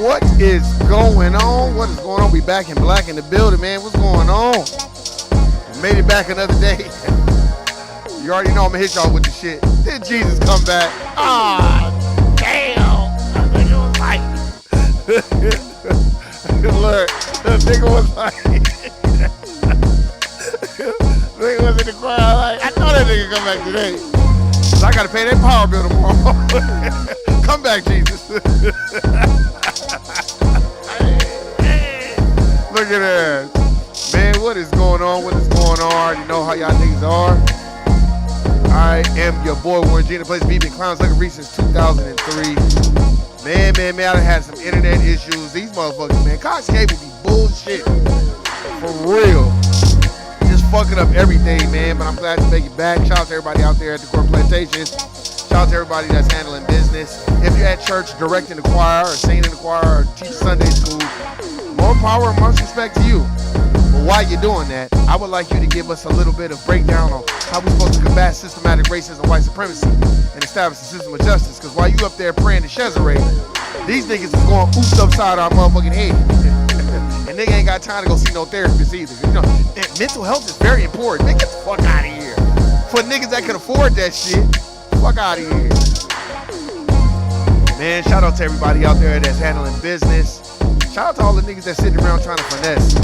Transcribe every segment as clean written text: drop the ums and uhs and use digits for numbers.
What is going on? What is going on? We back in black in the building, man. What's going on? Made it back another day. You already know I'm gonna hit y'all with the shit. Did Jesus come back? Ah, damn. I think it was like, look, the nigga was like, nigga was in the crowd like, I know that nigga come back today. So I gotta pay that power bill tomorrow. Come back, Jesus. Look at that. Man, what is going on? What is going on? I already know how y'all niggas are. I am your boy Warren G. The place beat me clowns like a reach since 2003. Man, I done had some internet issues. These motherfuckers, man. Cox Cable be bullshit. For real. Just fucking up everything, man. But I'm glad to make it back. Shout out to everybody out there at the Court Plantation. Shout out to everybody that's handling business. If you're at church directing the choir or singing in the choir or teaching Sunday school, more power and much respect to you. But while you're doing that, I would like you to give us a little bit of breakdown on how we're supposed to combat systematic racism and white supremacy and establish a system of justice. Because while you up there praying to Cesare, these niggas is going oops upside our motherfucking head. And nigga ain't got time to go see no therapist either. You know, mental health is very important. Man, get the fuck out of here. For niggas that can afford that shit, fuck out of here. Man, shout out to everybody out there that's handling business. Shout out to all the niggas that's sitting around trying to finesse.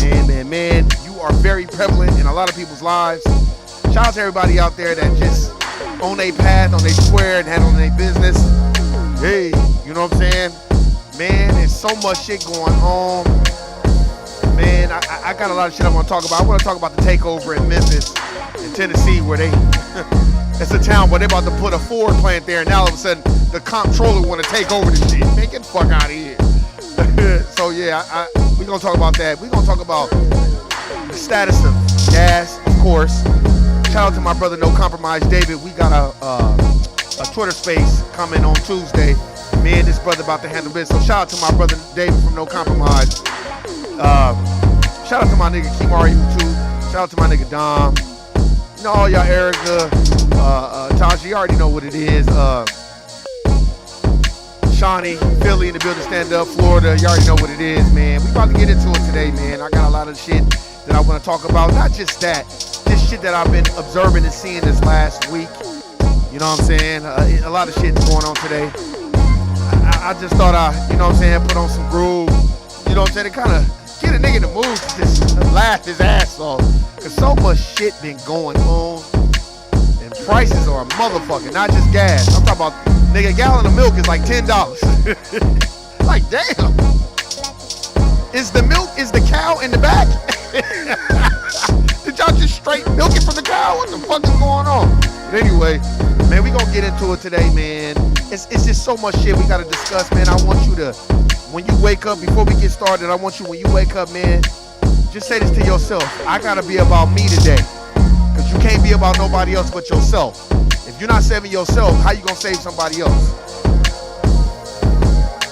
Man, you are very prevalent in a lot of people's lives. Shout out to everybody out there that just on their path, on their square, and handling their business. Hey, you know what I'm saying? Man, there's so much shit going on. Man, I got a lot of shit I want to talk about. I want to talk about the takeover in Memphis, in Tennessee, where they, it's a town where they about to put a Ford plant there, and now all of a sudden the comptroller want to take over the shit. Man, get the fuck out of here. So yeah, we're gonna talk about that. We're gonna talk about the status of gas, of course. Shout out to my brother No Compromise David. We got a Twitter space coming on Tuesday. Me and this brother about to handle this. So shout out to my brother David from No Compromise. Shout out to my nigga Kimari too. Shout out to my nigga Dom. You know all y'all Erica, Taji, you already know what it is. Shawnee, Philly in the building, stand up, Florida. You already know what it is, man. We about to get into it today, man. I got a lot of shit that I want to talk about. Not just that, just shit that I've been observing and seeing this last week. You know what I'm saying? A lot of shit's going on today. I just thought you know what I'm saying, put on some groove. You know what I'm saying? To kind of get a nigga nigga in the mood to just laugh his ass off. Cause so much shit been going on. And prices are a motherfucker, not just gas. I'm talking about, nigga, a gallon of milk is like $10. Like, damn. Is the cow in the back? Did y'all just straight milk it from the cow? What the fuck is going on? But anyway, man, we gonna get into it today, man. It's just so much shit we gotta discuss, man. I want you to, when you wake up, before we get started, I want you, when you wake up, man, just say this to yourself. I gotta be about me today. Cause you can't be about nobody else but yourself. If you're not saving yourself, how you gonna save somebody else?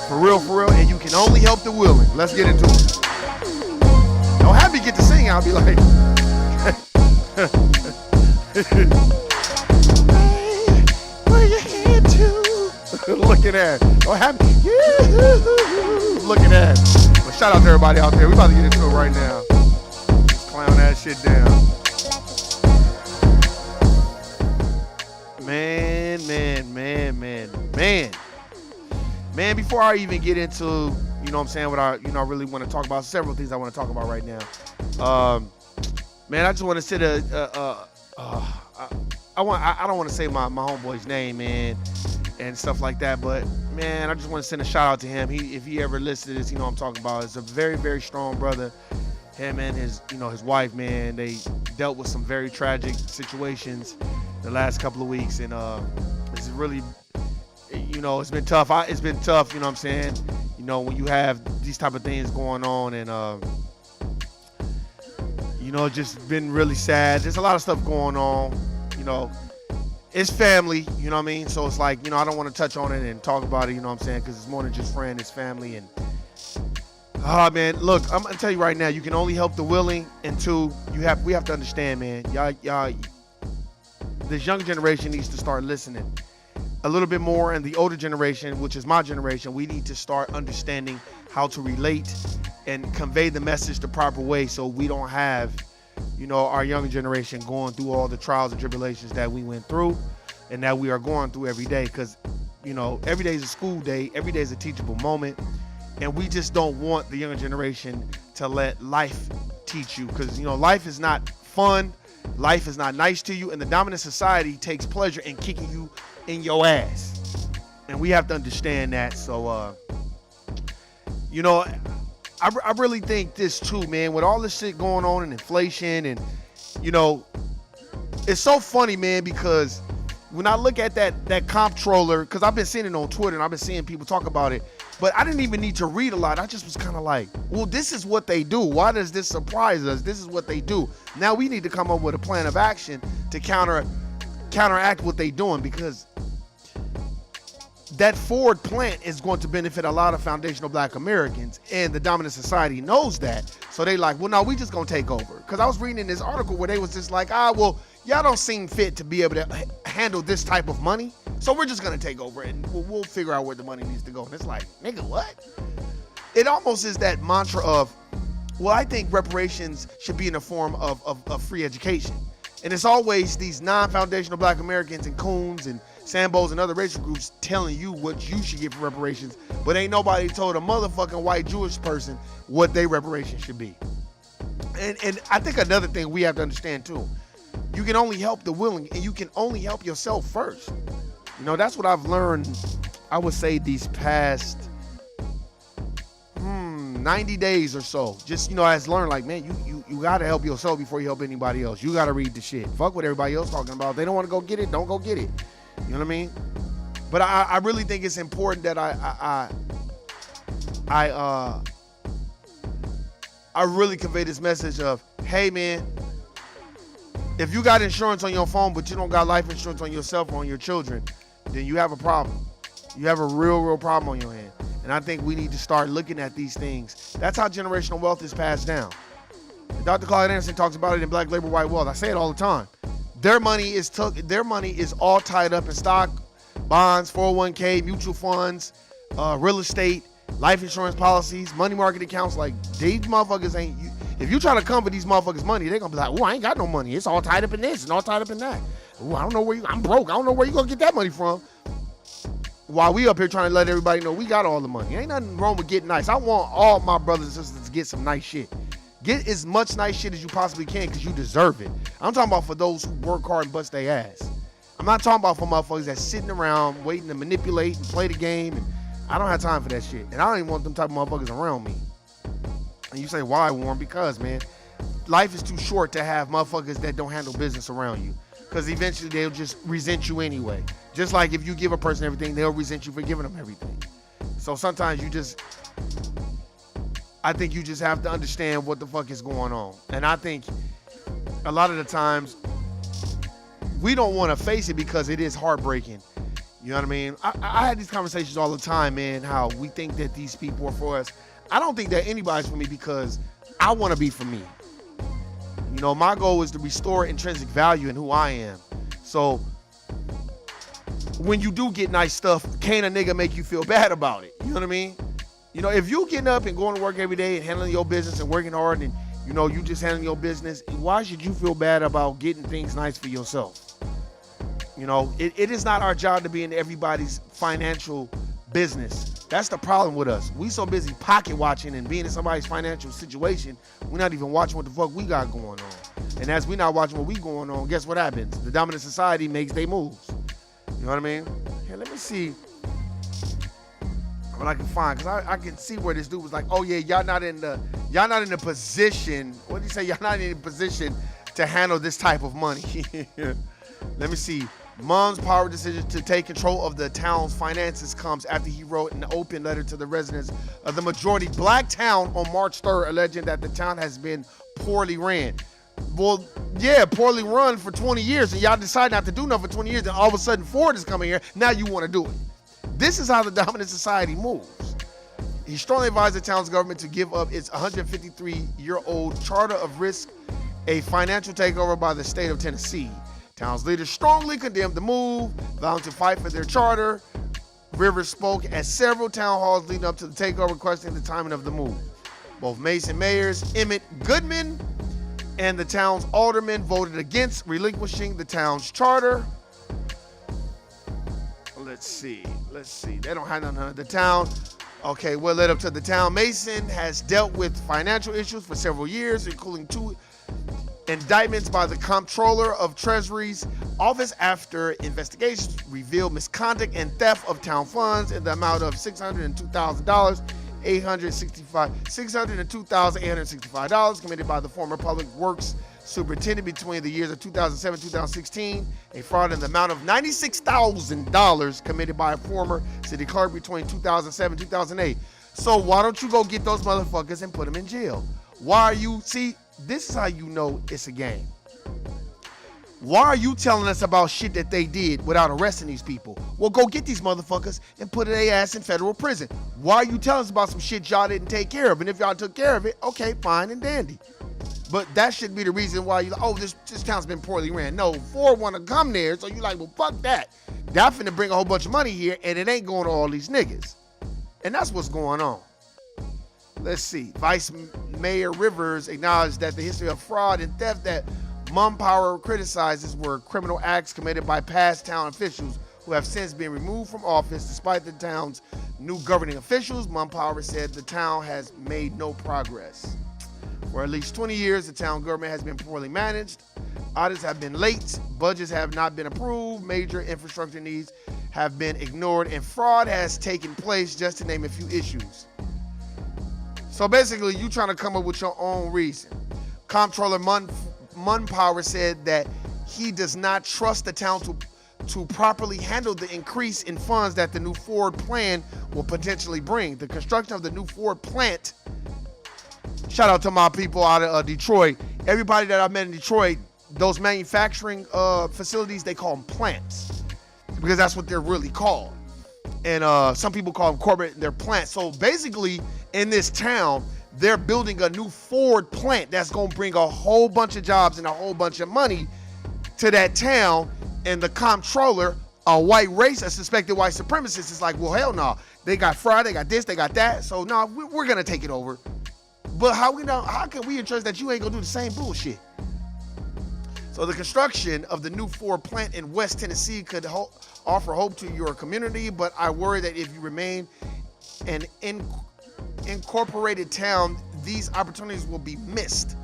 For real, and you can only help the willing. Let's get into it. Don't have me get to sing, I'll be like, hey, where your head to? Looking at it. Don't have me, looking at it. But shout out to everybody out there. We about to get into it right now. Just clown that shit down. Man, before I even get into, you know what I'm saying, what I really want to talk about, several things I want to talk about right now. Man, I just want to say I don't want to say my homeboy's name, man, and stuff like that, but man, I just want to send a shout out to him. If he ever listens to this, you know what I'm talking about. It's a very, very strong brother. Him and his wife, man, they dealt with some very tragic situations the last couple of weeks, and it's really, it's been tough. It's been tough, you know what I'm saying? When you have these type of things going on, and it's just been really sad. There's a lot of stuff going on, it's family, you know what I mean? So it's like, I don't want to touch on it and talk about it, you know what I'm saying? Because it's more than just friend, it's family. And man, look, I'm gonna tell you right now, you can only help the willing, and two, we have to understand, man, y'all, this younger generation needs to start listening a little bit more, and the older generation, which is my generation, we need to start understanding how to relate and convey the message the proper way, so we don't have, our younger generation going through all the trials and tribulations that we went through and that we are going through every day. Because, every day is a school day, every day is a teachable moment, and we just don't want the younger generation to let life teach you, because, life is not fun, life is not nice to you, and the dominant society takes pleasure in kicking you in your ass, and we have to understand that. So I really think this too, man, with all this shit going on and inflation, and it's so funny, man, because when I look at that comptroller, because I've been seeing it on Twitter and I've been seeing people talk about it, but I didn't even need to read a lot. I just was kind of like, well, this is what they do. Why does this surprise us? This is what they do. Now we need to come up with a plan of action to counteract what they're doing, because that Ford plant is going to benefit a lot of foundational black Americans, and the dominant society knows that. So they like, well, no, we just gonna take over. Because I was reading in this article where they was just like, well, y'all don't seem fit to be able to handle this type of money, so we're just gonna take over and we'll figure out where the money needs to go. And it's like, nigga, what? It almost is that mantra of, well, I think reparations should be in the form of free education. And it's always these non-foundational black Americans and coons and Sambos and other racial groups telling you what you should get for reparations, but ain't nobody told a motherfucking white Jewish person what their reparations should be. And I think another thing we have to understand too, you can only help the willing, and you can only help yourself first. That's what I've learned, I would say, these past 90 days or so. Just, I've learned, like, man, you got to help yourself before you help anybody else. You got to read the shit. Fuck what everybody else talking about. If they don't want to go get it, don't go get it. You know what I mean? But I really think it's important that I really convey this message of, hey, man, if you got insurance on your phone but you don't got life insurance on yourself or on your children, then you have a problem. You have a real problem on your hand. And I think we need to start looking at these things. That's how generational wealth is passed down. Dr. Claude Anderson talks about it in Black Labor, White Wealth. I say it all the time. Their money is all tied up in stock, bonds, 401k, mutual funds, real estate, life insurance policies, money market accounts. Like, these motherfuckers ain't, if you try to come for these motherfuckers' money, they're gonna be like, I ain't got no money. It's all tied up in this and all tied up in that. I don't know where I'm broke. I don't know where you gonna get that money from. While we up here trying to let everybody know we got all the money. Ain't nothing wrong with getting nice. I want all my brothers and sisters to get some nice shit. Get as much nice shit as you possibly can because you deserve it. I'm talking about for those who work hard and bust their ass. I'm not talking about for motherfuckers that's sitting around waiting to manipulate and play the game. And I don't have time for that shit. And I don't even want them type of motherfuckers around me. And you say, why, Warren? Because, man, life is too short to have motherfuckers that don't handle business around you. Because eventually they'll just resent you anyway. Just like if you give a person everything, they'll resent you for giving them everything. So sometimes I think you just have to understand what the fuck is going on. And I think a lot of the times we don't want to face it because it is heartbreaking. You know what I mean? I had these conversations all the time, man, how we think that these people are for us. I don't think that anybody's for me because I want to be for me. You know, my goal is to restore intrinsic value in who I am. So when you do get nice stuff, can't a nigga make you feel bad about it? You know what I mean? You know, if you getting up and going to work every day and handling your business and working hard and, you know, you just handling your business, why should you feel bad about getting things nice for yourself? You know, it is not our job to be in everybody's financial business. That's the problem with us. We so busy pocket watching and being in somebody's financial situation, we're not even watching what the fuck we got going on. And as we're not watching what we going on, guess what happens? The dominant society makes their moves. You know what I mean? Here, let me see what I can find, because I can see where this dude was like, oh yeah, y'all not in the position, what did he say? Y'all not in a position to handle this type of money. Let me see. Mom's power decision to take control of the town's finances comes after he wrote an open letter to the residents of the majority black town on March 3rd, alleging that the town has been poorly ran. Well, yeah, poorly run for 20 years, and y'all decide not to do nothing for 20 years, and all of a sudden Ford is coming here, now you want to do it. This is how the dominant society moves. He strongly advised the town's government to give up its 153-year-old charter of risk, a financial takeover by the state of Tennessee. Town's leaders strongly condemned the move, vowing to fight for their charter. Rivers spoke at several town halls leading up to the takeover, questioning the timing of the move. Both Mason mayors Emmett Goodman and the town's aldermen voted against relinquishing the town's charter. Let's see. They don't have none. The town, okay, what led up to the town? Mason has dealt with financial issues for several years, including 2 indictments by the Comptroller of Treasury's office after investigations revealed misconduct and theft of town funds in the amount of $602,865 committed by the former Public Works Superintendent between the years of 2007 and 2016, a fraud in the amount of $96,000 committed by a former city clerk between 2007 and 2008. So why don't you go get those motherfuckers and put them in jail? Why are you, see, this is how you know it's a game. Why are you telling us about shit that they did without arresting these people? Well, go get these motherfuckers and put their ass in federal prison. Why are you telling us about some shit y'all didn't take care of? And if y'all took care of it, okay, fine and dandy. But that should be the reason why you like, oh, this town's been poorly ran. No, Ford want to come there, so you like, well, fuck that. Y'all finna bring a whole bunch of money here, and it ain't going to all these niggas. And that's what's going on. Let's see. Vice Mayor Rivers acknowledged that the history of fraud and theft that Mumpower criticizes were criminal acts committed by past town officials who have since been removed from office. Despite the town's new governing officials, Mumpower said the town has made no progress. For at least 20 years, the town government has been poorly managed. Audits have been late, budgets have not been approved, major infrastructure needs have been ignored, and fraud has taken place, just to name a few issues. So basically, you trying to come up with your own reason. Comptroller Mumpower said that he does not trust the town to properly handle the increase in funds that the new Ford plan will potentially bring. The construction of the new Ford plant, shout out to my people out of Detroit. Everybody that I've met in Detroit, those manufacturing facilities, they call them plants because that's what they're really called. And some people call them corporate, they're plants. So basically, in this town, they're building a new Ford plant that's going to bring a whole bunch of jobs and a whole bunch of money to that town. And the comptroller, a white race, a suspected white supremacist, is like, well, hell no. They got fraud, they got this, they got that. So no, we're going to take it over. But how can we entrust that you ain't going to do the same bullshit? So the construction of the new Ford plant in West Tennessee could offer hope to your community, but I worry that if you remain an incorporated town, these opportunities will be missed.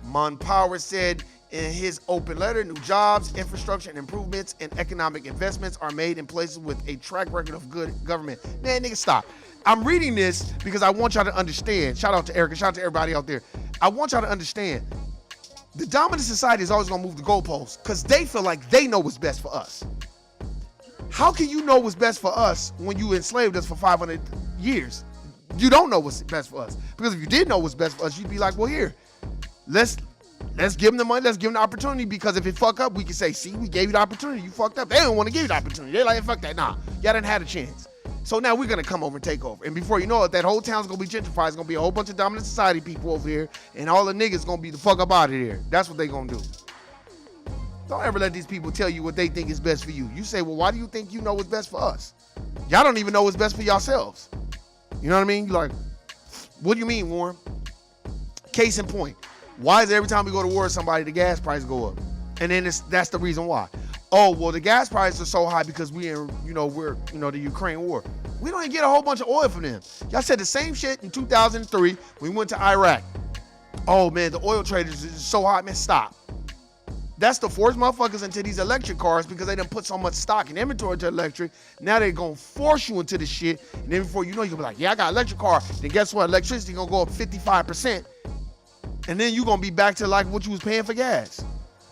Mon Power said in his open letter, new jobs, infrastructure, and improvements and economic investments are made in places with a track record of good government. Man, nigga, stop. I'm reading this because I want y'all to understand. Shout out to Erica. Shout out to everybody out there. I want y'all to understand. The dominant society is always going to move the goalposts because they feel like they know what's best for us. How can you know what's best for us when you enslaved us for 500 years? You don't know what's best for us. Because if you did know what's best for us, you'd be like, well, here, let's give them the money. Let's give them the opportunity, because if it fuck up, we can say, see, we gave you the opportunity. You fucked up. They don't want to give you the opportunity. They're like, fuck that. Nah, y'all didn't have a chance. So now we're going to come over and take over. And before you know it, that whole town's going to be gentrified. It's going to be a whole bunch of dominant society people over here, and all the niggas going to be the fuck up out of here. That's what they going to do. Don't ever let these people tell you what they think is best for you. You say, well, why do you think you know what's best for us? Y'all don't even know what's best for yourselves. You know what I mean? You're like, what do you mean, Warren? Case in point. Why is it every time we go to war with somebody, the gas prices go up? And then that's the reason why. Oh, well, the gas prices are so high because we're the Ukraine war. We don't even get a whole bunch of oil from them. Y'all said the same shit in 2003. We went to Iraq. Oh, man, the oil traders is so hot, man, stop. That's to force motherfuckers into these electric cars because they done put so much stock and inventory to electric. Now they're going to force you into the shit. And then before you know, you'll be like, yeah, I got an electric car. Then guess what? Electricity going to go up 55%. And then you're going to be back to like what you was paying for gas.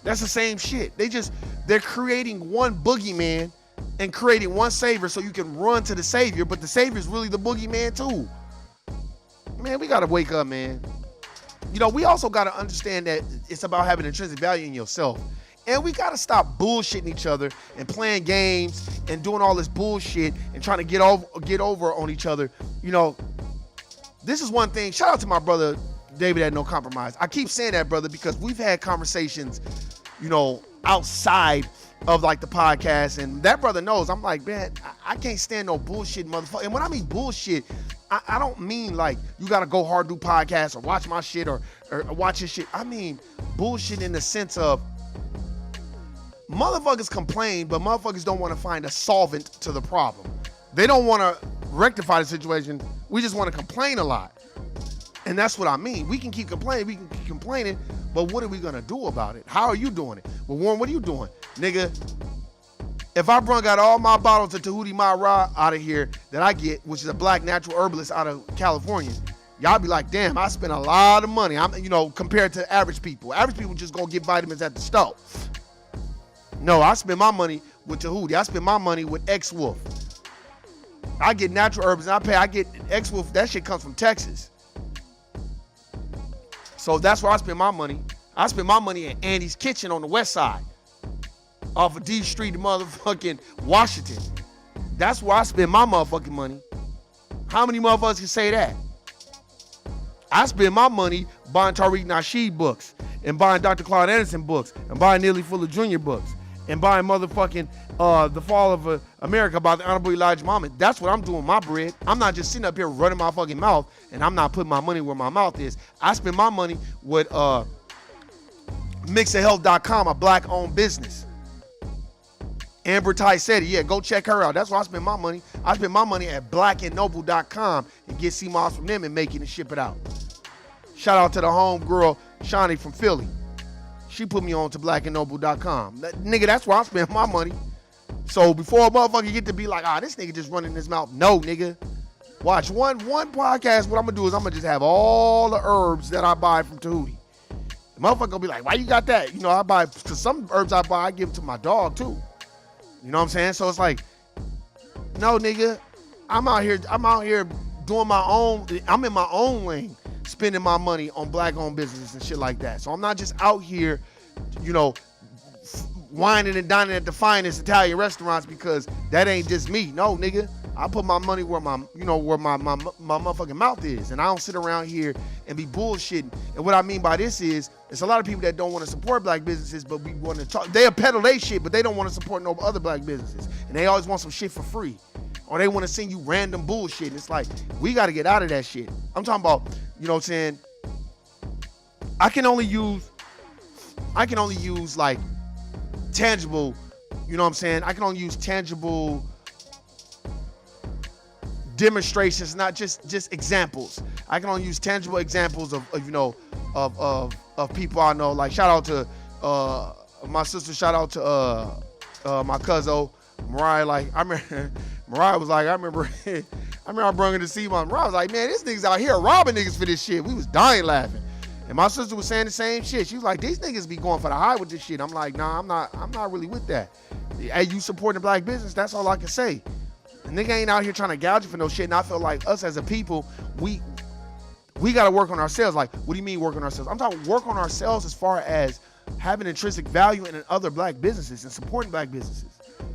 That's the same shit. They're creating one boogeyman and creating one savior so you can run to the savior. But the savior is really the boogeyman too. Man, we got to wake up, man. You know, we also got to understand that it's about having intrinsic value in yourself. And we got to stop bullshitting each other and playing games and doing all this bullshit and trying to get over on each other. You know, this is one thing. Shout out to my brother, David at No Compromise. I keep saying that, brother, because we've had conversations, you know, outside of like the podcast. And that brother knows. I'm like, man, I can't stand no bullshit, motherfucker. And when I mean bullshit, I don't mean like you got to go hard do podcasts or watch my shit or watch his shit. I mean bullshit in the sense of motherfuckers complain, but motherfuckers don't want to find a solvent to the problem. They don't want to rectify the situation. We just want to complain a lot. And that's what I mean. We can keep complaining. We can keep complaining. But what are we going to do about it? How are you doing it? Well, Warren, what are you doing? Nigga, if I got all my bottles of Tahuti Mara out of here that I get, which is a black natural herbalist out of California, y'all be like, damn, I spent a lot of money. Compared to average people. Average people just go get vitamins at the store. No, I spend my money with Tahuti. I spend my money with X-Wolf. I get natural herbs and I get X-Wolf. That shit comes from Texas. So that's where I spend my money. I spend my money at Andy's Kitchen on the west side. Off of D Street in motherfucking Washington. That's where I spend my motherfucking money. How many motherfuckers can say that? I spend my money buying Tariq Nasheed books and buying Dr. Claude Anderson books and buying Neely Fuller Jr. books and buying motherfucking The Fall of America by the Honorable Elijah Muhammad. That's what I'm doing with my bread. I'm not just sitting up here running my fucking mouth and I'm not putting my money where my mouth is. I spend my money with mixofhealth.com, a black-owned business. Amber Ty said it. Yeah, go check her out. That's where I spend my money. I spend my money at blackandnoble.com and get CMOS from them and make it and ship it out. Shout out to the home girl, Shawnee from Philly. She put me on to blackandnoble.com. Nigga, that's where I spend my money. So before a motherfucker get to be like, this nigga just running his mouth. No, nigga. Watch one podcast. What I'm going to do is I'm going to just have all the herbs that I buy from Tahuti. The motherfucker going to be like, why you got that? You know, I buy, because some herbs I buy, I give to my dog too. You know what I'm saying? So it's like, no, nigga, I'm out here doing my own, I'm in my own lane, spending my money on black-owned businesses and shit like that. So I'm not just out here, you know, whining and dining at the finest Italian restaurants because that ain't just me. No, nigga, I put my money where my motherfucking mouth is. And I don't sit around here and be bullshitting. And what I mean by this is, it's a lot of people that don't want to support black businesses, but we want to talk. They'll peddle their shit, but they don't want to support no other black businesses. And they always want some shit for free. Or they want to send you random bullshit. And it's like, we got to get out of that shit. I'm talking about, you know what I'm saying? I can only use like tangible, you know what I'm saying? I can only use tangible demonstrations, not just examples. I can only use tangible examples of people I know. Like shout out to my sister, shout out to my cousin Mariah. Like I remember Mariah was like, I remember I brought her to see my Mariah was like, man, this niggas out here robbing niggas for this shit. We was dying laughing. And my sister was saying the same shit. She was like, these niggas be going for the high with this shit. I'm like, nah, I'm not really with that. Hey, you supporting black business, that's all I can say. A nigga ain't out here trying to gouge you for no shit. And I feel like us as a people, we gotta work on ourselves. Like, what do you mean work on ourselves? I'm talking work on ourselves as far as having intrinsic value in other black businesses and supporting black businesses.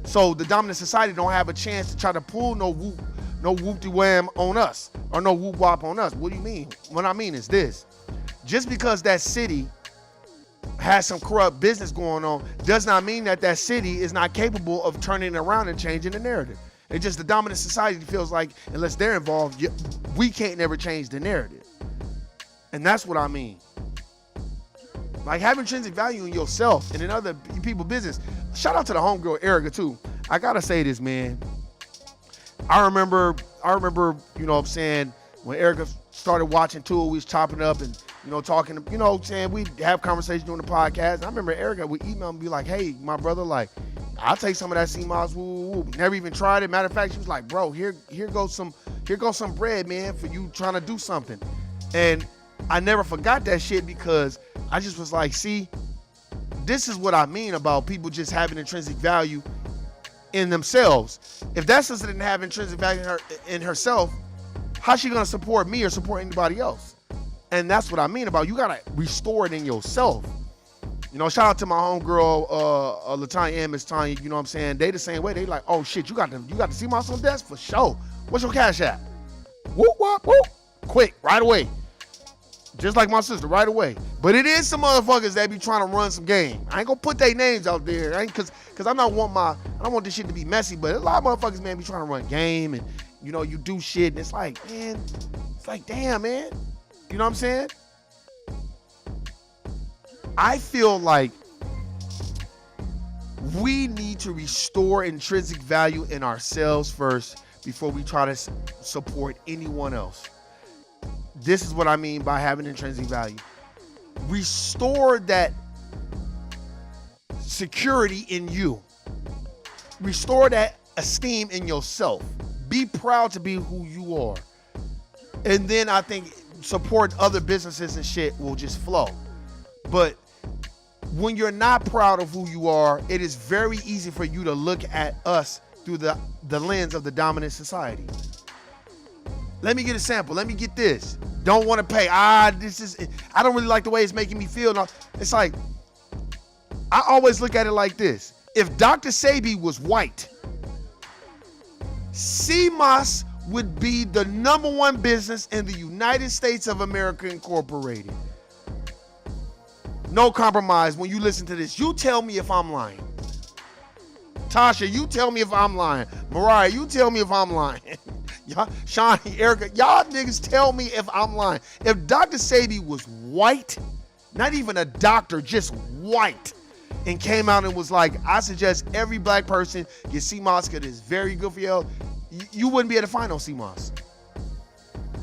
So the dominant society don't have a chance to try to pull no whoop-de-wham on us or no whoop-wop on us. What do you mean? What I mean is this. Just because that city has some corrupt business going on does not mean that city is not capable of turning it around and changing the narrative. It's just the dominant society feels like unless they're involved, we can't never change the narrative. And that's what I mean. Like have intrinsic value in yourself and in other people's business. Shout out to the homegirl Erica too. I gotta say this, man. I remember, you know what I'm saying, when Erica started watching too, we was chopping up and, you know, talking, you know, saying we'd have conversations during the podcast. And I remember Erica would email and be like, hey, my brother, like, I'll take some of that CMOS, woo. Never even tried it. Matter of fact, she was like, bro, here goes some bread, man, for you trying to do something. And I never forgot that shit because I just was like, see, this is what I mean about people just having intrinsic value in themselves. If that sister didn't have intrinsic value in herself, how's she gonna support me or support anybody else? And that's what I mean about you gotta restore it in yourself. You know, shout out to my homegirl, LaTanya and Miss Tanya, you know what I'm saying? They the same way. They like, oh shit, you got to see my son desk for sure. What's your cash app? Whoop, whoop, whoop. Quick, right away. Just like my sister, right away. But it is some motherfuckers that be trying to run some game. I ain't gonna put their names out there. I ain't cause I don't want this shit to be messy, but a lot of motherfuckers, man, be trying to run game and, you know, you do shit and it's like, man, it's like, damn, man. You know what I'm saying? I feel like we need to restore intrinsic value in ourselves first before we try to support anyone else. This is what I mean by having intrinsic value. Restore that security in you. Restore that esteem in yourself. Be proud to be who you are. And then I think support other businesses and shit will just flow. But when you're not proud of who you are, it is very easy for you to look at us through the lens of the dominant society. Let me get a sample. Let me get this. Don't want to pay. I don't really like the way it's making me feel. No, it's like, I always look at it like this. If Dr. Sebi was white, CMOS would be the #1 business in the United States of America Incorporated. No compromise when you listen to this. You tell me if I'm lying. Tasha, you tell me if I'm lying. Mariah, you tell me if I'm lying. Y'all, Shawnee, Erica, y'all niggas tell me if I'm lying. If Dr. Sebi was white, not even a doctor, just white, and came out and was like, I suggest every black person get CMOS because it's very good for you, you wouldn't be able to find no CMOS.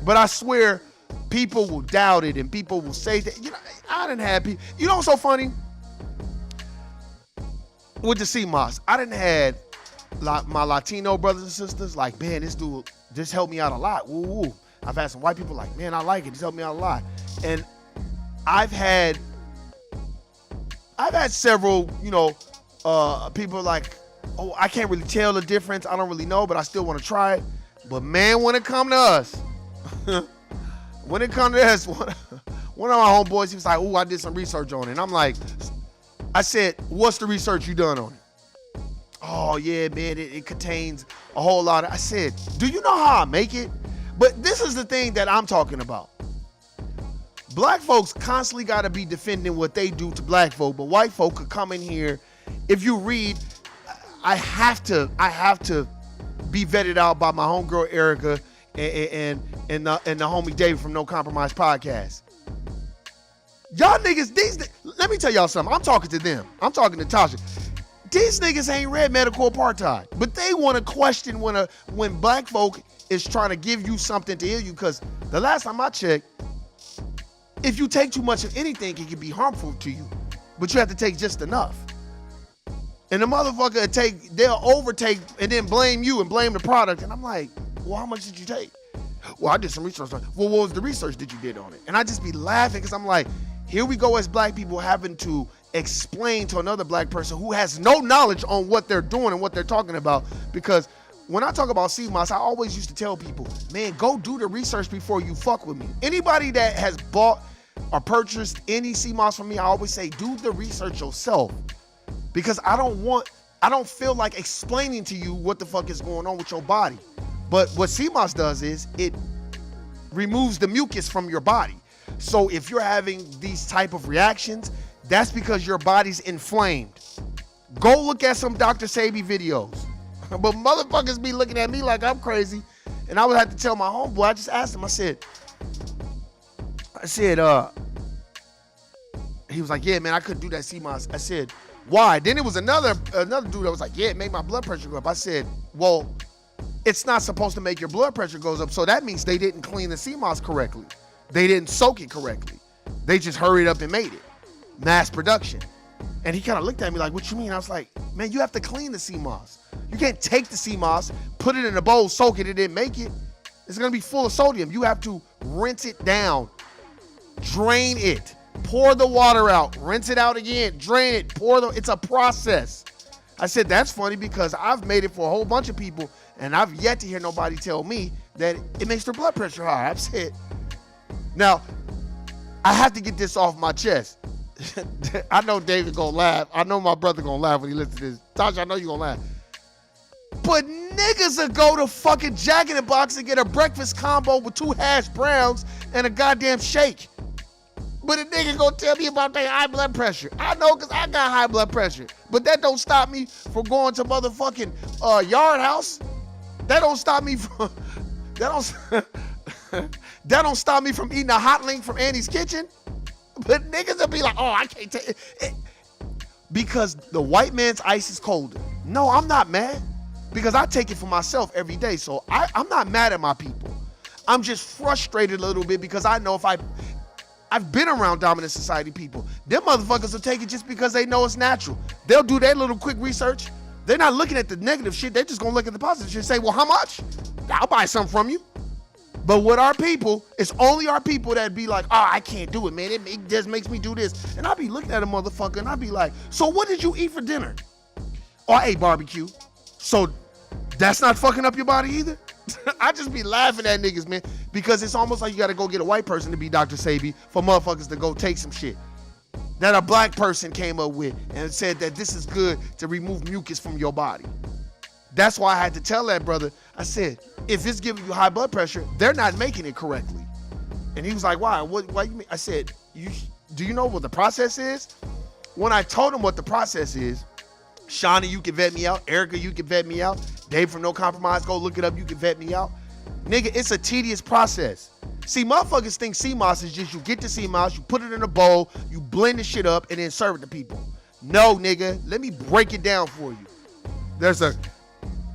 But I swear, people will doubt it and people will say that. You know, I didn't have people. You know what's so funny? With the CMOS, I didn't have my Latino brothers and sisters like, man, this dude just helped me out a lot. Woo woo. I've had some white people like, man, I like it. This helped me out a lot. And I've had several, you know, people like, oh, I can't really tell the difference. I don't really know, but I still want to try it. But man, when it come to us, one of my homeboys, he was like, oh, I did some research on it. And I'm like, I said, what's the research you done on it? Oh yeah, man, it contains a whole lot of, I said, do you know how I make it? But this is the thing that I'm talking about. Black folks constantly got to be defending what they do to black folk, but white folk could come in here. If you read, I have to be vetted out by my homegirl Erica and the homie David from No Compromise Podcast. Y'all niggas, let me tell y'all something. I'm talking to them. I'm talking to Tasha. These niggas ain't read medical apartheid, but they want to question when black folk is trying to give you something to heal you. Because the last time I checked, if you take too much of anything, it can be harmful to you, but you have to take just enough. And the motherfucker they'll overtake and then blame you and blame the product. And I'm like, well, how much did you take? Well, I did some research on it. Well, what was the research that you did on it? And I just be laughing because I'm like, here we go as black people having to explain to another black person who has no knowledge on what they're doing and what they're talking about. Because when I talk about sea moss, I always used to tell people, man, go do the research before you fuck with me. Anybody that has bought or purchased any sea moss from me, I always say, do the research yourself. Because I don't feel like explaining to you what the fuck is going on with your body. But what sea moss does is it removes the mucus from your body. So if you're having these type of reactions, that's because your body's inflamed. Go look at some Dr. Sebi videos. But motherfuckers be looking at me like I'm crazy. And I would have to tell my homeboy, I just asked him, I said, he was like, yeah, man, I couldn't do that sea moss. I said, why? Then it was another dude that was like, yeah, it made my blood pressure go up. I said, well, it's not supposed to make your blood pressure goes up. So that means they didn't clean the sea moss correctly. They didn't soak it correctly. They just hurried up and made it. Mass production. And he kind of looked at me like, what you mean? I was like, man, you have to clean the sea moss. You can't take the sea moss, put it in a bowl, soak it, and then make it. It's going to be full of sodium. You have to rinse it down, drain it, pour the water out, rinse it out again, drain it, it's a process. I said, that's funny because I've made it for a whole bunch of people and I've yet to hear nobody tell me that it makes their blood pressure high. I've said, now, I have to get this off my chest. I know David gonna laugh. I know my brother gonna laugh when he listens to this. Tasha, I know you gonna laugh. But niggas will go to fucking Jack in the Box and get a breakfast combo with 2 hash browns and a goddamn shake. But a nigga gonna tell me about their high blood pressure. I know because I got high blood pressure. But that don't stop me from going to motherfucking Yard House. That don't stop me from that don't stop me from eating a hot link from Annie's Kitchen. But niggas will be like, oh, I can't take it. Because the white man's ice is colder. No, I'm not mad. Because I take it for myself every day. So I'm not mad at my people. I'm just frustrated a little bit because I know if I've been around dominant society people. Them motherfuckers will take it just because they know it's natural. They'll do their little quick research. They're not looking at the negative shit. They're just gonna look at the positive shit and say, well, how much? I'll buy something from you. But with our people, it's only our people that be like, oh, I can't do it, man. It just makes me do this. And I'll be looking at a motherfucker and I'll be like, so what did you eat for dinner? Oh, I ate barbecue. So that's not fucking up your body either? I just be laughing at niggas, man, because it's almost like you gotta go get a white person to be Dr. Sebi for motherfuckers to go take some shit that a black person came up with and said that this is good to remove mucus from your body. That's why I had to tell that brother, I said, if it's giving you high blood pressure, they're not making it correctly. And he was like, why? Why you mean? I said, do you know what the process is? When I told him what the process is, Shawnee, you can vet me out. Erica, you can vet me out. Dave from No Compromise, go look it up. You can vet me out. Nigga, it's a tedious process. See, motherfuckers think sea moss is just you get the sea moss, you put it in a bowl, you blend the shit up, and then serve it to people. No, nigga, let me break it down for you. There's a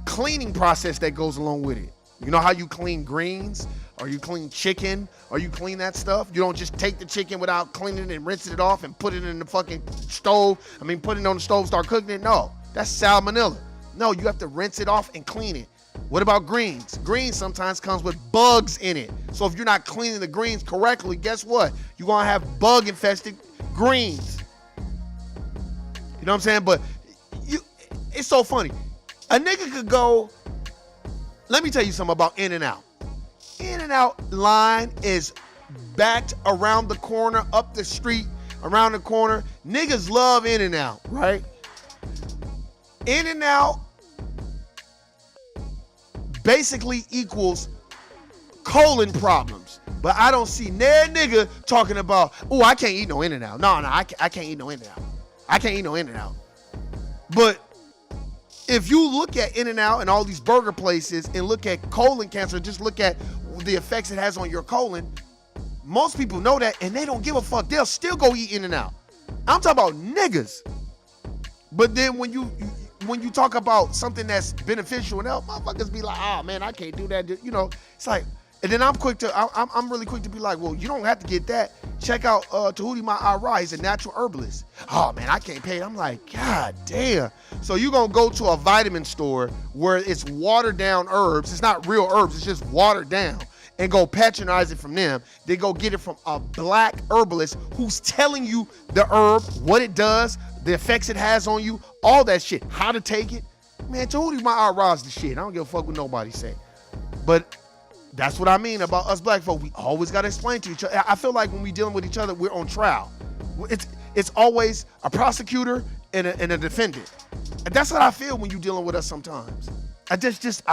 cleaning process that goes along with it. You know how you clean greens, or you clean chicken, or you clean that stuff? You don't just take the chicken without cleaning it and rinsing it off and put it in the fucking stove. Put it on the stove, start cooking it. No, that's salmonella. No, you have to rinse it off and clean it. What about greens? Greens sometimes comes with bugs in it. So if you're not cleaning the greens correctly, guess what? You're gonna have bug infested greens. You know what I'm saying? But it's so funny. A nigga could go, let me tell you something about In-N-Out. In-N-Out line is backed around the corner, up the street, around the corner. Niggas love In-N-Out, right? In-N-Out basically equals colon problems. But I don't see that nigga talking about, oh, I can't eat no In-N-Out. No, I can't eat no In-N-Out. I can't eat no In-N-Out. But if you look at In-N-Out and all these burger places and look at colon cancer, just look at the effects it has on your colon, most people know that and they don't give a fuck. They'll still go eat In-N-Out. I'm talking about niggas. But then when you talk about something that's beneficial and help, motherfuckers be like, oh man, I can't do that. You know, it's like, and then I'm really quick to be like, well, you don't have to get that. Check out Tahuti Ma'ara. He's a natural herbalist. Oh man, I can't pay it. I'm like, God damn. So you're gonna go to a vitamin store where it's watered down herbs. It's not real herbs, it's just watered down. And go patronize it from them. They go get it from a black herbalist who's telling you the herb, what it does, the effects it has on you, all that shit, how to take it. Man, Tahuti Ma'ara's the shit. I don't give a fuck what nobody say. But that's what I mean about us black folk. We always got to explain to each other. I feel like when we dealing with each other, we're on trial. It's always a prosecutor and a defendant. And that's what I feel when you dealing with us sometimes. I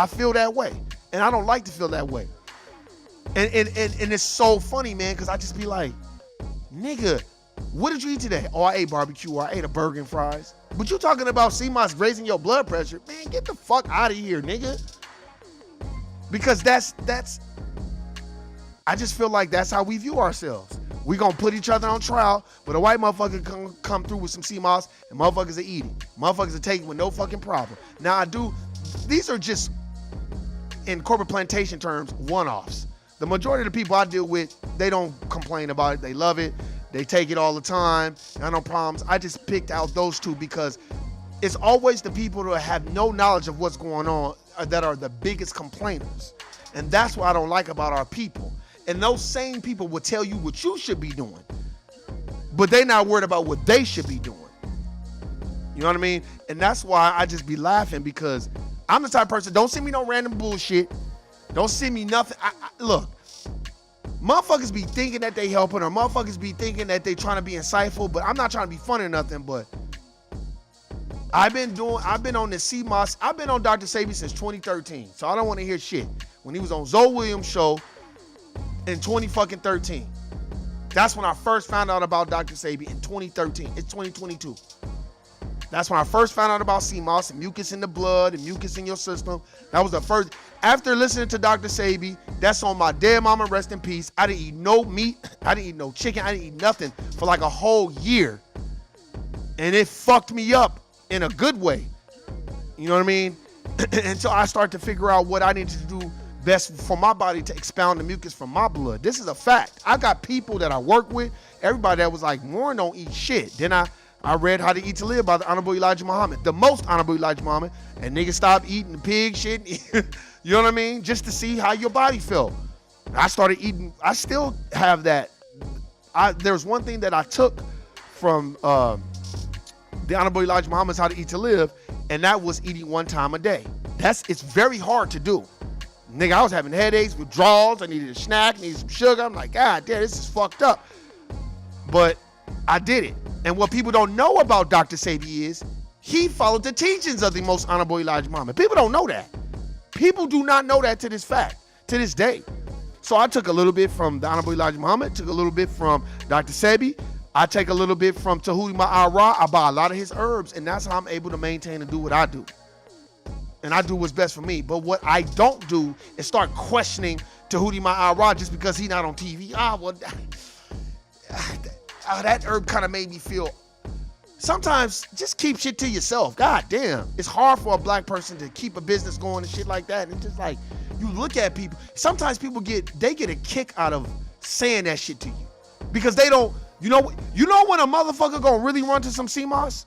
feel that way. And I don't like to feel that way. And it's so funny, man, because I just be like, nigga, what did you eat today? Oh, I ate barbecue, or I ate a burger and fries. But you talking about CMOS raising your blood pressure. Man, get the fuck out of here, nigga. Because that's I just feel like that's how we view ourselves. We gonna put each other on trial, but a white motherfucker come through with some CMOS and motherfuckers are eating. Motherfuckers are taking with no fucking problem. Now these are just, in corporate plantation terms, one-offs. The majority of the people I deal with, they don't complain about it. They love it. They take it all the time. I no problems. I just picked out those two because it's always the people that have no knowledge of what's going on that are the biggest complainers. And that's what I don't like about our people. And those same people will tell you what you should be doing, but they not worried about what they should be doing. You know what I mean? And that's why I just be laughing, because I'm the type of person, don't send me no random bullshit. Don't send me nothing. Look, motherfuckers be thinking that they helping, or motherfuckers be thinking that they trying to be insightful, but I'm not trying to be funny or nothing, but I've been on this CMOS. I've been on Dr. Sebi since 2013, so I don't want to hear shit. When he was on Zoe Williams' show in 2013. That's when I first found out about Dr. Sebi in 2013. It's 2022. That's when I first found out about CMOS and mucus in the blood and mucus in your system. That was the first. After listening to Dr. Sebi, that's on my dead mama, rest in peace. I didn't eat no meat. I didn't eat no chicken. I didn't eat nothing for like a whole year. And it fucked me up in a good way. You know what I mean? Until I started to figure out what I needed to do best for my body to expound the mucus from my blood. This is a fact. I got people that I work with, everybody that was like, Warren don't eat shit. Then I read How to Eat to Live by the Honorable Elijah Muhammad, the most Honorable Elijah Muhammad, and niggas stopped eating the pig shit. You know what I mean? Just to see how your body felt. I started eating. I still have that. There's one thing that I took from the Honorable Elijah Muhammad's How to Eat to Live, and that was eating 1 time a day. It's very hard to do. Nigga, I was having headaches, withdrawals. I needed a snack, needed some sugar. I'm like, God damn, this is fucked up. But I did it. And what people don't know about Dr. Sebi is he followed the teachings of the most Honorable Elijah Muhammad. People don't know that. People do not know that to this day. So I took a little bit from the Honorable Elijah Muhammad, took a little bit from Dr. Sebi. I take a little bit from Tahuti Ma'ara. I buy a lot of his herbs, and that's how I'm able to maintain and do what I do. And I do what's best for me. But what I don't do is start questioning Tahuti Ma'ara just because he's not on TV. That herb kind of made me feel. Sometimes just keep shit to yourself. God damn. It's hard for a black person to keep a business going and shit like that. And it's just like, you look at people. Sometimes people get a kick out of saying that shit to you. Because they don't, you know when a motherfucker gonna really run to some CMOS?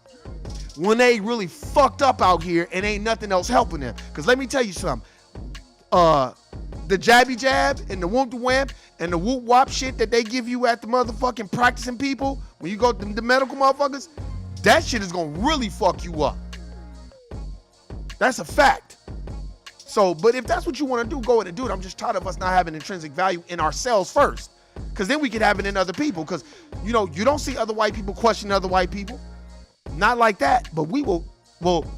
When they really fucked up out here and ain't nothing else helping them. Because let me tell you something. The jabby jab and the whoop the whamp and the whoop wop shit that they give you at the motherfucking practicing people, when you go to the medical motherfuckers, that shit is gonna really fuck you up. That's a fact. So, but if that's what you want to do, go ahead and do it. I'm just tired of us not having intrinsic value in ourselves first. Because then we can have it in other people. Because, you don't see other white people question other white people. Not like that, but we will. Well,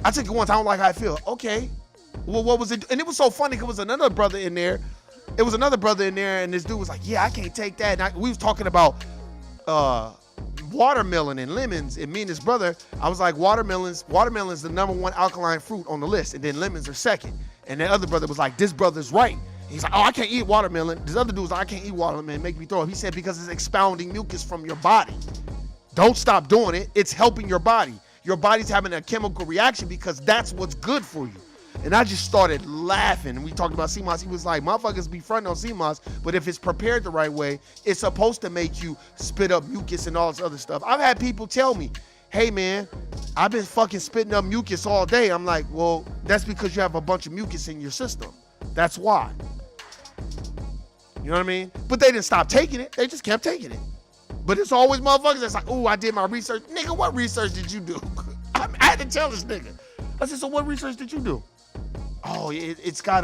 I took it once. I don't like how I feel. Okay. Well, what was it? And it was so funny because there was another brother in there. And this dude was like, yeah, I can't take that. And we was talking about watermelon and lemons. And me and this brother, I was like, watermelon's the #1 alkaline fruit on the list. And then lemons are second. And the other brother was like, this brother's right. He's like, oh, I can't eat watermelon. This other dude was like, I can't eat watermelon. Make me throw up. He said, because it's expounding mucus from your body. Don't stop doing it. It's helping your body. Your body's having a chemical reaction because that's what's good for you. And I just started laughing. And we talked about sea moss. He was like, motherfuckers be fronting on sea moss, but if it's prepared the right way, it's supposed to make you spit up mucus and all this other stuff. I've had people tell me, hey man, I've been fucking spitting up mucus all day. I'm like, well, that's because you have a bunch of mucus in your system. That's why. You know what I mean? But they didn't stop taking it. They just kept taking it. But it's always motherfuckers that's like, oh, I did my research. Nigga, what research did you do? I had to tell this nigga. I said, so what research did you do? Oh, it's got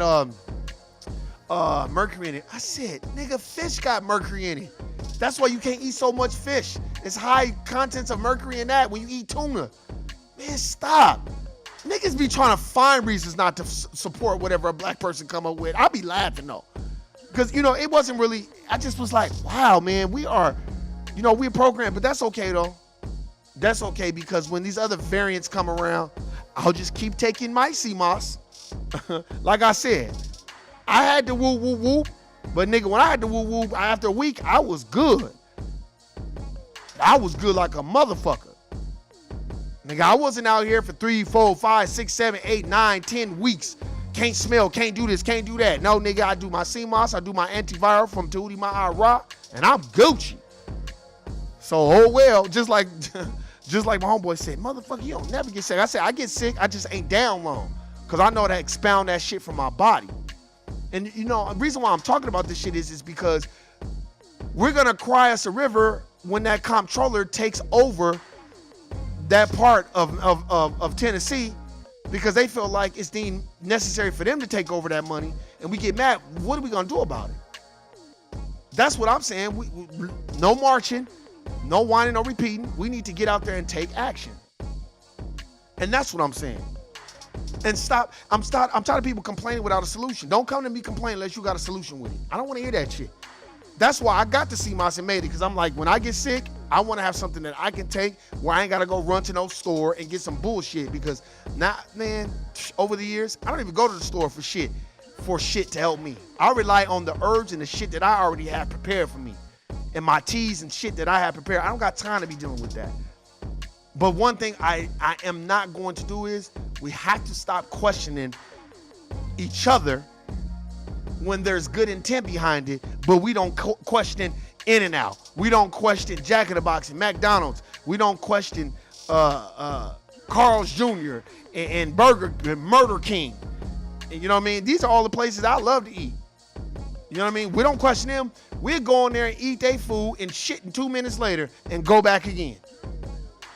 mercury in it. I said, nigga, fish got mercury in it. That's why you can't eat so much fish. It's high contents of mercury in that when you eat tuna. Man, stop. Niggas be trying to find reasons not to support whatever a black person come up with. I be laughing though. Because, you know, it wasn't really, I just was like, wow, man, we're programmed, but that's okay though. That's okay because when these other variants come around, I'll just keep taking my sea moss. Like I said, I had to whoop, whoop, whoop. But nigga, when I had to whoop, whoop, after a week, I was good. I was good like a motherfucker. Nigga, I wasn't out here for 3, 4, 5, 6, 7, 8, 9, 10 weeks. Can't smell, can't do this, can't do that. No, nigga, I do my sea moss, I do my antiviral from Tahuti Ma'ara, and I'm Gucci. So, oh well, just like my homeboy said, motherfucker, you don't never get sick. I said, I get sick, I just ain't down long. Because I know to expound that shit from my body. And you know, the reason why I'm talking about this shit is because we're gonna cry us a river when that comptroller takes over that part of Tennessee, because they feel like it's deemed necessary for them to take over that money, and we get mad. What are we gonna do about it? That's what I'm saying. We no marching, no whining, no repeating. We need to get out there and take action. And that's what I'm saying. And stop. I'm tired of people complaining without a solution. Don't come to me complaining unless you got a solution with it. I don't want to hear that shit. That's why I got the sea moss and made it, because I'm like, when I get sick, I want to have something that I can take where I ain't got to go run to no store and get some bullshit, because now, man, over the years, I don't even go to the store for shit to help me. I rely on the herbs and the shit that I already have prepared for me, and my teas and shit that I have prepared. I don't got time to be dealing with that. But one thing I am not going to do is we have to stop questioning each other when there's good intent behind it, but we don't question In-N-Out. We don't question Jack in the Box and McDonald's. We don't question Carl's Jr. and Murder King. And you know what I mean? These are all the places I love to eat. You know what I mean? We don't question them. We'll go in there and eat their food and shit in 2 minutes later and go back again.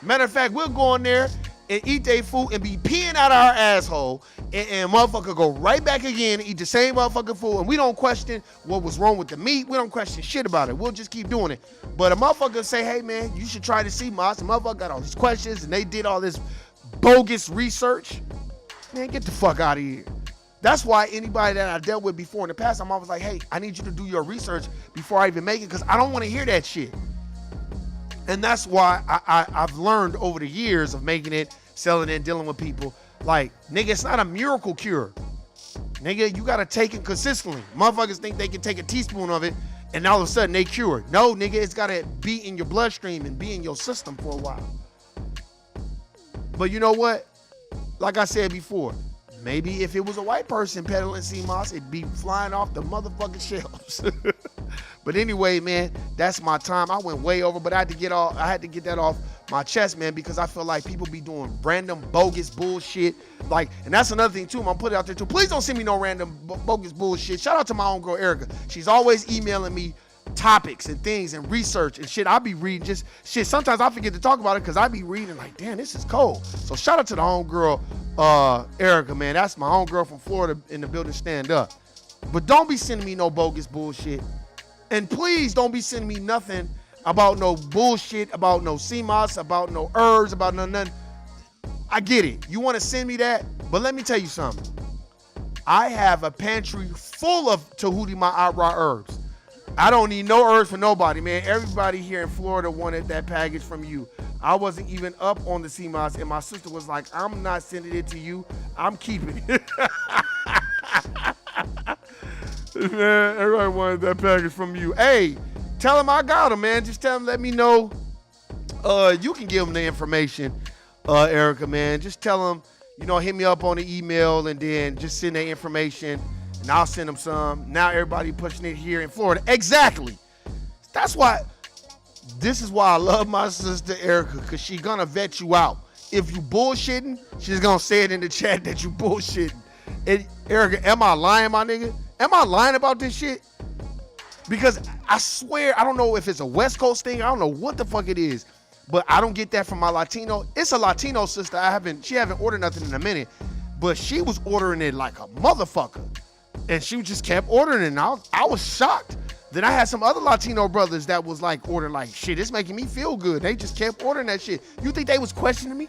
Matter of fact, we'll go in there and eat their food and be peeing out our asshole, and motherfucker go right back again and eat the same motherfucking food, and we don't question what was wrong with the meat. We don't question shit about it. We'll just keep doing it. But a motherfucker say, hey man, you should try to sea moss. The motherfucker got all these questions and they did all this bogus research. Man, get the fuck out of here. That's why anybody that I dealt with before in the past, I'm always like, hey, I need you to do your research before I even make it, because I don't want to hear that shit. And that's why I've learned over the years of making it, selling it, dealing with people. Like, nigga, it's not a miracle cure. Nigga, you got to take it consistently. Motherfuckers think they can take a teaspoon of it and all of a sudden they cure. No, nigga, it's got to be in your bloodstream and be in your system for a while. But you know what? Like I said before, maybe if it was a white person peddling sea moss, it'd be flying off the motherfucking shelves. But anyway, man, that's my time. I went way over, but I had to get that off my chest, man, because I feel like people be doing random bogus bullshit. Like, and that's another thing too. I'm gonna put it out there too. Please don't send me no random bogus bullshit. Shout out to my own girl Erica. She's always emailing me topics and things and research and shit. I be reading just shit. Sometimes I forget to talk about it because I be reading like, damn, this is cold. So shout out to the homegirl Erica, man. That's my homegirl from Florida in the building. Stand up. But don't be sending me no bogus bullshit. And please don't be sending me nothing about no bullshit, about no sea moss, about no herbs, about nothing. I get it. You want to send me that? But let me tell you something. I have a pantry full of Tahuti Ma'ara herbs. I don't need no herbs for nobody, man. Everybody here in Florida wanted that package from you. I wasn't even up on the sea moss, and my sister was like, I'm not sending it to you. I'm keeping it. Man, everybody wanted that package from you. Hey, tell them I got them, man. Just tell them, let me know. You can give them the information Erica, man. Just tell them, hit me up on the email and then just send their information and I'll send them some. Now everybody pushing it here in Florida. Exactly. This is why I love my sister Erica, because she gonna vet you out. If you bullshitting, she's gonna say it in the chat that you bullshitting. And Erica, am I lying, my nigga? Am I lying about this shit? Because I swear, I don't know if it's a West Coast thing. I don't know what the fuck it is. But I don't get that from my Latino. It's a Latino sister. She haven't ordered nothing in a minute. But she was ordering it like a motherfucker. And she just kept ordering it. And I was shocked. Then I had some other Latino brothers that was like ordering like, shit, it's making me feel good. They just kept ordering that shit. You think they was questioning me?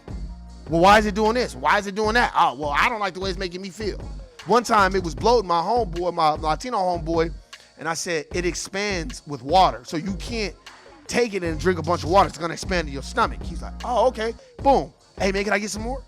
Well, why is it doing this? Why is it doing that? Oh, well, I don't like the way it's making me feel. One time it was bloating my homeboy, my Latino homeboy. And I said, it expands with water. So you can't take it and drink a bunch of water. It's going to expand in your stomach. He's like, oh, okay. Boom. Hey, man, can I get some more?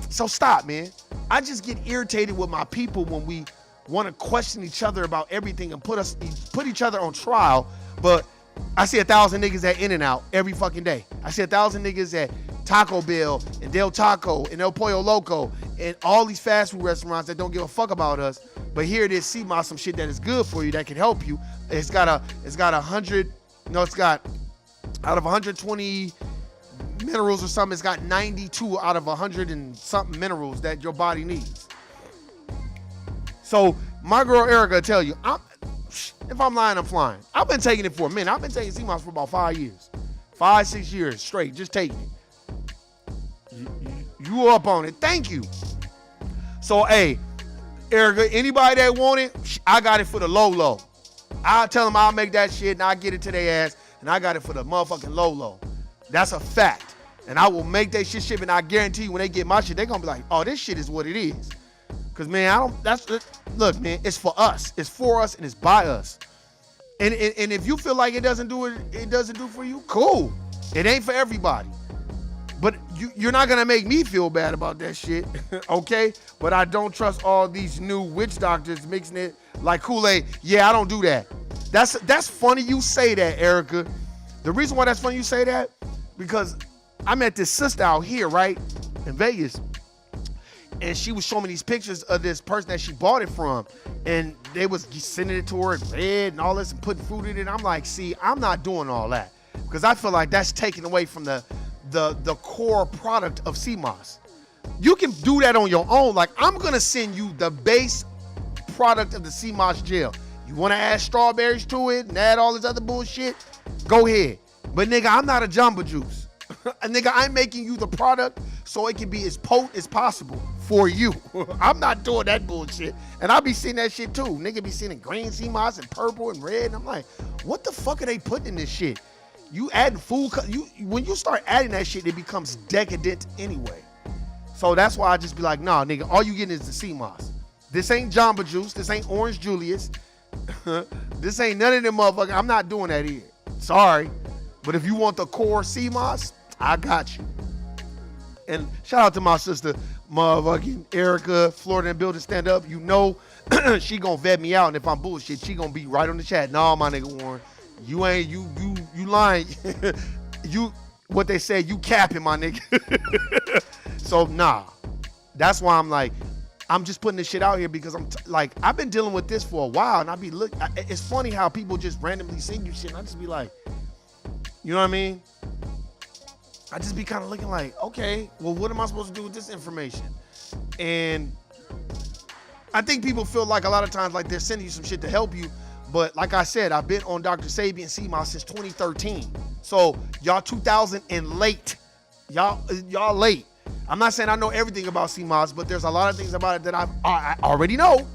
So stop, man. I just get irritated with my people when we want to question each other about everything and put each other on trial. But I see 1,000 niggas at In-N-Out every fucking day. I see 1,000 niggas at Taco Bell and Del Taco and El Pollo Loco and all these fast food restaurants that don't give a fuck about us. But here it is, CMOS, some shit that is good for you, that can help you. It's got out of 120 minerals or something, it's got 92 out of 100 and something minerals that your body needs. So my girl Erica will tell you, if I'm lying, I'm flying. I've been taking it for a minute. I've been taking CMOS for about 5 years. 5-6 years straight, just taking it. You up on it. Thank you. So, hey, Erica, anybody that want it, I got it for the low. I'll tell them I'll make that shit and I'll get it to their ass and I got it for the motherfucking low. That's a fact. And I will make that shit ship and I guarantee you when they get my shit, they're going to be like, oh, this shit is what it is. Because, man, look, man, it's for us. It's for us and it's by us. And if you feel like it doesn't do for you, cool. It ain't for everybody. But you're not going to make me feel bad about that shit, okay? But I don't trust all these new witch doctors mixing it like Kool-Aid. Yeah, I don't do that. That's funny you say that, Erica. The reason why that's funny you say that, because I met this sister out here, right, in Vegas, and she was showing me these pictures of this person that she bought it from, and they was sending it to her in red and all this and putting fruit in it. I'm like, see, I'm not doing all that because I feel like that's taken away from the core product of CMOS. You can do that on your own. Like, I'm gonna send you the base product of the CMOS gel. You wanna add strawberries to it and add all this other bullshit? Go ahead. But nigga, I'm not a Jamba Juice. Nigga, I'm making you the product so it can be as potent as possible for you. I'm not doing that bullshit. And I'll be seeing that shit too. Nigga be seeing green CMOS and purple and red. And I'm like, what the fuck are they putting in this shit? You adding food, when you start adding that shit, it becomes decadent anyway. So that's why I just be like, nah, nigga, all you getting is the CMOS. This ain't Jamba Juice. This ain't Orange Julius. This ain't none of them motherfuckers. I'm not doing that here. Sorry. But if you want the core CMOS, I got you. And shout out to my sister, motherfucking Erica, Florida and Building Stand Up. You know, she gonna vet me out. And if I'm bullshit, she gonna be right on the chat. Nah, my nigga Warren. You lying. What they say, you capping, my nigga. So, nah. That's why I'm like, I'm just putting this shit out here because I've been dealing with this for a while and it's funny how people just randomly send you shit and I just be like, you know what I mean? I just be kind of looking like, okay, well, what am I supposed to do with this information? And I think people feel like a lot of times like they're sending you some shit to help you. But like I said, I've been on Dr. Sabi and CMOS since 2013. So y'all 2000 and late. Y'all late. I'm not saying I know everything about CMOS, but there's a lot of things about it that I already know.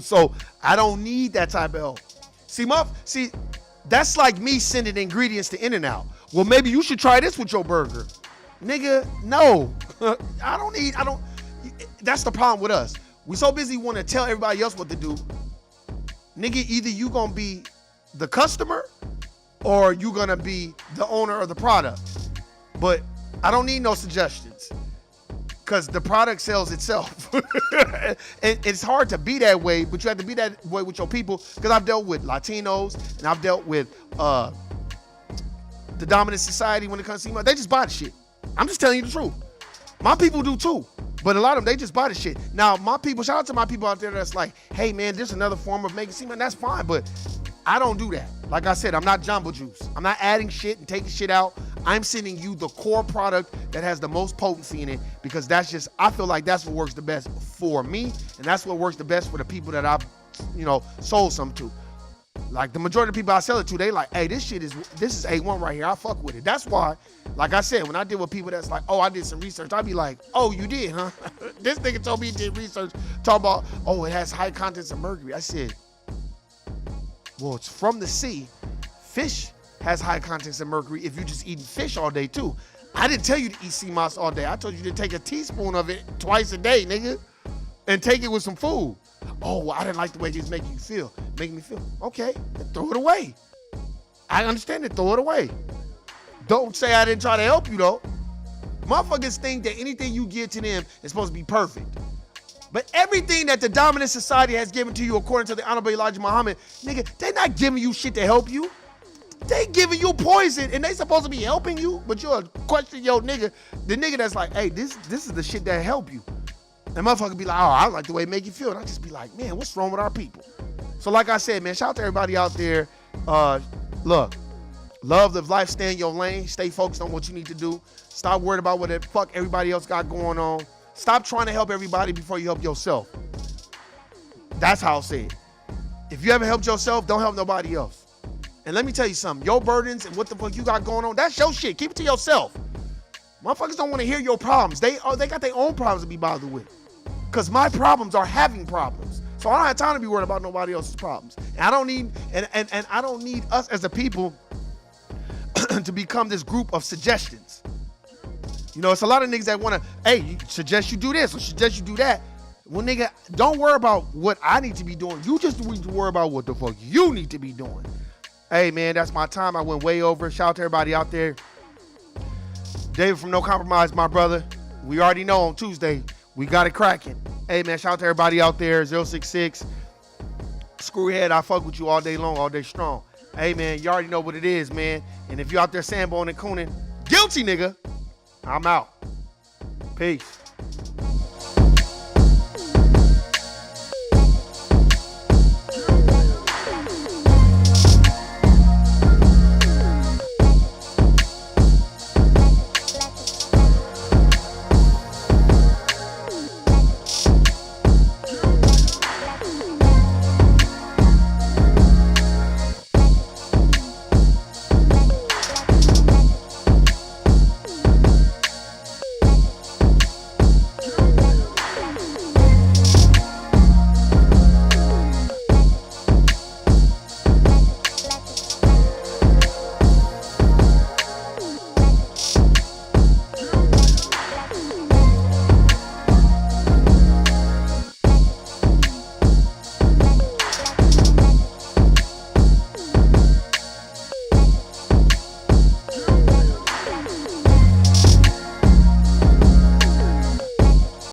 So I don't need that type of help. See, that's like me sending ingredients to In-N-Out. Well, maybe you should try this with your burger. Nigga, no. That's the problem with us. We so busy want to tell everybody else what to do. Nigga, either you gonna be the customer or you gonna be the owner of the product. But I don't need no suggestions because the product sells itself. And it's hard to be that way, but you have to be that way with your people because I've dealt with Latinos and I've dealt with the dominant society when it comes to CMOS. They just buy the shit. I'm just telling you the truth. My people do too. But a lot of them, they just buy the shit. Now, my people, shout out to my people out there that's like, hey, man, there's another form of making semen. That's fine, but I don't do that. Like I said, I'm not Jamba Juice. I'm not adding shit and taking shit out. I'm sending you the core product that has the most potency in it because that's just, I feel like that's what works the best for me, and that's what works the best for the people that I've, sold some to. Like the majority of the people I sell it to, they like, hey, this is A1 right here. I fuck with it. That's why, like I said, when I deal with people that's like, oh, I did some research, I'd be like, oh, you did, huh? This nigga told me he did research, talking about, oh, it has high contents of mercury. I said, well, it's from the sea. Fish has high contents of mercury if you're just eating fish all day too. I didn't tell you to eat sea moss all day. I told you to take a teaspoon of it twice a day, nigga, and take it with some food. Oh, well, I didn't like the way this making me feel. Okay, then throw it away. I understand it, throw it away. Don't say I didn't try to help you though. Motherfuckers think that anything you give to them is supposed to be perfect. But everything that the dominant society has given to you according to the Honorable Elijah Muhammad, nigga, they not giving you shit to help you. They giving you poison and they supposed to be helping you, but you're questioning your nigga, the nigga that's like, hey, this is the shit that help you. And motherfucker be like, oh, I like the way it make you feel. And I just be like, man, what's wrong with our people? So like I said, man, shout out to everybody out there. Look, love the life, stay in your lane, stay focused on what you need to do. Stop worried about what the fuck everybody else got going on. Stop trying to help everybody before you help yourself. That's how I'll say it. If you haven't helped yourself, don't help nobody else. And let me tell you something, your burdens and what the fuck you got going on, that's your shit. Keep it to yourself. Motherfuckers don't want to hear your problems. They got their own problems to be bothered with. Because my problems are having problems. So I don't have time to be worried about nobody else's problems. And I don't need, and I don't need us as a people to become this group of suggestions. It's a lot of niggas that want to, hey, suggest you do this or suggest you do that. Well, nigga, don't worry about what I need to be doing. You just need to worry about what the fuck you need to be doing. Hey, man, that's my time. I went way over. Shout out to everybody out there. David from No Compromise, my brother. We already know on Tuesday, we got it cracking. Hey, man, shout out to everybody out there. 066. Screwhead, I fuck with you all day long, all day strong. Hey, man, you already know what it is, man. And if you out there sandboning and cooning, guilty, nigga. I'm out. Peace.